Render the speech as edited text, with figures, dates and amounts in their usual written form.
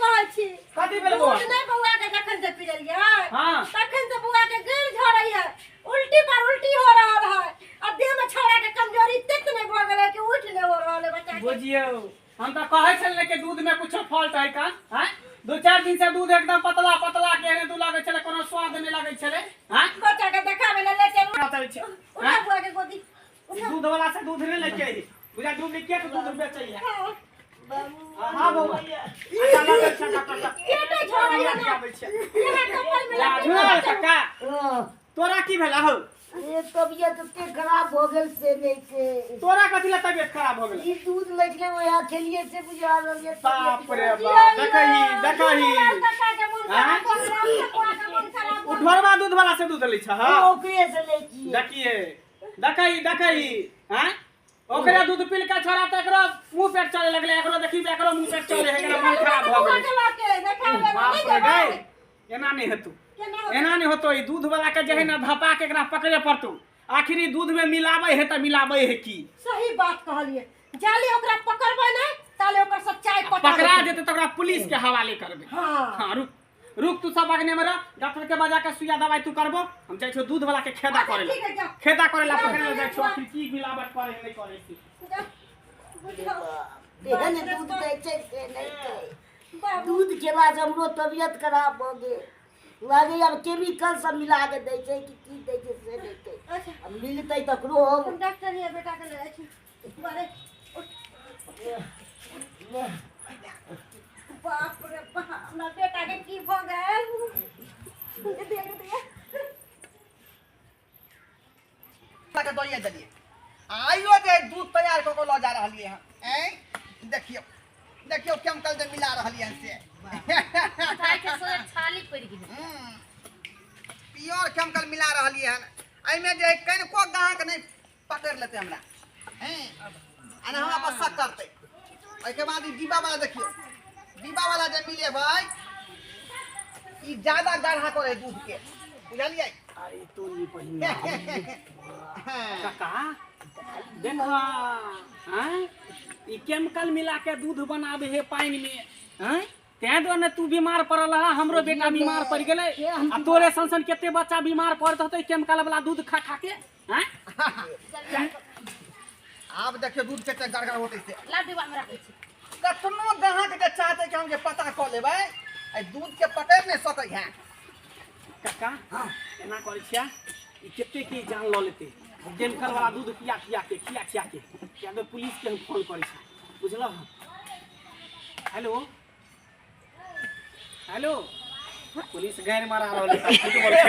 कहै छी कथी भेलबो दूध नहीं बउआ के जखन से पिलिए हां तखन से बुआ के गिर झड़ै है उल्टी पर उल्टी हो रहल है अब देह में छौड़ा के कमजोरी तक नहीं भ गेलै कि उठ नहीं हो रहल है बच्चा के बुझियो हम तो कहै छलै कि दूध में कुछ फॉल्ट है का हैं 2-4 दिन से दूध एकदम पतला पतला केहने दू लागै छलै कोनो स्वाद नहीं लागै छलै हैं बच्चा के देखावे ले चल कहै छै उठा बुआ के गोदी दूध वाला से दूध नहीं लेके आई बुझा डुप्लीकेट दूध बेचै है हां बउआ अच्छा लागै छै डॉक्टर केटे झड़ै है आबै छै यहाँ कपल में जा काका तोरा की भेला हो ये तबियत के खराब हो गेल से नहीं के तोरा कथि ला तबियत खराब हो गेल ई दूध लइके ओया खेलिए से बुझा रहल ये बाप रे बाप देखही उठरवा दूध वाला से दूध लै छ हां ओकरे से ले की देखिए देखही हैं ओकरे दूध पील के छोरा त एकरो मुंह पेट चले लगले एकरो देखी एकरो मुंह पेट चले है एकरा मन खराब भ गेल बाप रे गई एना नहीं हेतु एना नहीं होतो ई दूध वाला के जे है ना धपा के एकरा पकड़े पड़तो आखिरी दूध में मिलाबै है त मिलाबै है की सही बात कहलिए जाले ओकरा पकड़बै नै ताले ओकर सच्चाई पता पकड़ा जेते त ओकरा पुलिस के हवाले करबे हां हां रुक तू सब अगने में रह डॉक्टर के बजा के सुइया दवाई तू करबो हम जाय छो दूध वाला के खेदा करे ठीक है जा खेदा करे ला पकड़े ले जाय छो आखिर की मिलावट करे नहीं करे छी देहन दूध दै छै से नहीं के दूध के बाद हमरो तबियत खराब हो गेल लागे अब केमिकल सब मिला के दै छै कि दै छै से नहीं के अच्छा अब मिलतै तकरो हम हम डॉक्टर ये बेटा के ले जाइ छी बारे बाप रे बाप ना बेटा के की भ गेल देख के दोइए दलिए आइयो जे दूध तैयार क के ल जा रहलिए हैं ए देखियो केमिकल जे मिला रहलिए से उठाई के सोए छाली पड़ गेल प्योर केमिकल मिला रहलिए हैं एइ में जे कनको गाहक नहीं पकड़ लेते हमरा हैं अने हमरा पर शक करते ओइ के बाद ई डिब्बा वाला देखियो डिब्बा वाला जे मिले भाई ई ज्यादा गाढ़ा करे दूध के बुझलिए अरे तोरी पहिना काका देखा हैं ई केमिकल मिला के दूध बनावे है पानी में हैं ते दो ने तू बीमार पड़ल है हमरो बेटा बीमार पड़ गेले आ तोरे संसन केते बच्चा बीमार पड़त होतै केमिकल वाला दूध खा खा के हैं अब देखियो दूध के गड़गड़ होते से ला डिब्बा में रखै छी कतनो गाहक के चाहते कि हम जे पता क लेबै ए दूध के पकड़ नहीं सकै है काका एना करै छिया ई केते के जान ल लेते केमिकल वाला दूध पिया के क्या तो पुलिस के हम फोन करै छी बुझलो हेलो हेलो पुलिस गैर मारा रहल है